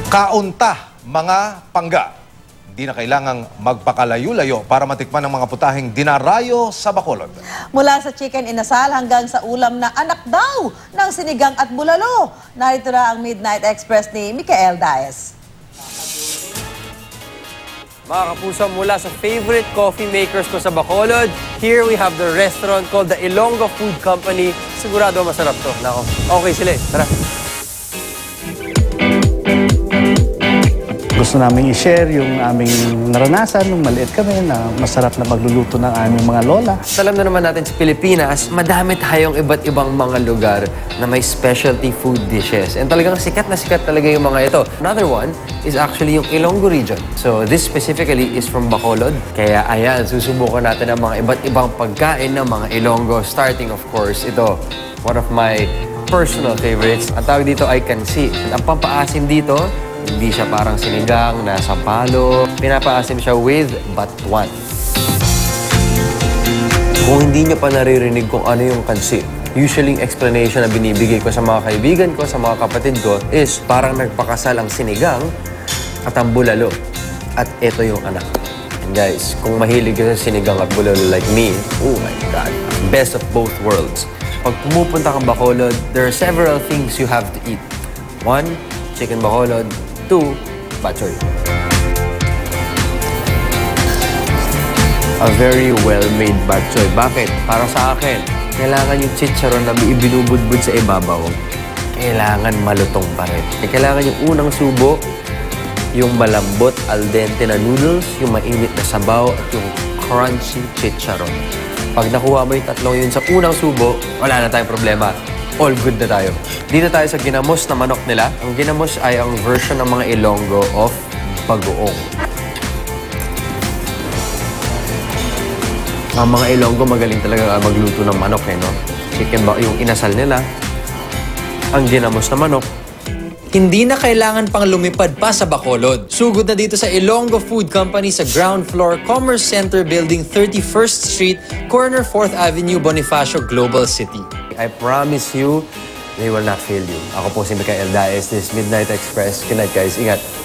Kaunta, mga pangga. Di na kailangang magpakalayo-layo para matikman ng mga putaheng dinarayo sa Bacolod. Mula sa chicken inasal hanggang sa ulam na anak daw ng sinigang at bulalo. Narito na ang Midnight Express ni Micael Daes. Mga kapuso, mula sa favorite coffee makers ko sa Bacolod, here we have the restaurant called the Ilonggo Food Company. Sigurado masarap to. Nako, okay sila eh. Tara. Gusto namin i-share yung aming naranasan nung maliit kami na masarap na magluluto ng aming mga lola. Alam na naman natin sa Pilipinas, madami tayong iba't ibang mga lugar na may specialty food dishes. And talagang sikat na sikat talaga yung mga ito. Another one is actually yung Ilonggo region. So this specifically is from Bacolod. Kaya ayan, susubukan natin ang mga iba't ibang pagkain ng mga Ilonggo. Starting of course, ito, one of my personal favorites. Ang tawag dito ay kansi. Ang pampaasim dito, hindi siya parang sinigang, nasa palo. Pinapaasim siya with batuan. Kung hindi niyo pa naririnig kung ano yung kansi, usually yung explanation na binibigay ko sa mga kaibigan ko, sa mga kapatid ko, is parang nagpakasal ang sinigang at ang bulalo. At ito yung anak. And guys, kung mahilig ka sa sinigang at bulalo like me, oh my God, best of both worlds. Pag pumupunta kang Bacolod, there are several things you have to eat. 1, chicken Bacolod. 2, batchoy. A very well-made batchoy. Bakit? Para sa akin, kailangan yung chicharon na ibinubudbud sa ibabaw, kailangan malutong pa rin. Kailangan yung unang subo, yung malambot al dente na noodles, yung mainit na sabaw, at yung crunchy chicharon. Pag nakuha mo yung tatlong yun sa unang subo, wala na tayong problema. All good na tayo. Dito tayo sa ginamos na manok nila. Ang ginamos ay ang version ng mga Ilonggo of bagoong. Ang mga Ilonggo magaling talaga magluto ng manok eh, no? Chicken ba yung inasal nila. Ang ginamos na manok. Hindi na kailangan pang lumipad pa sa Bacolod. Sugod na dito sa Ilonggo Food Company sa ground floor, Commerce Center Building, 31st Street, corner 4th Avenue, Bonifacio, Global City. I promise you, they will not fail you. Ako po si Micael Daes, this Midnight Express. Good night, guys. Ingat.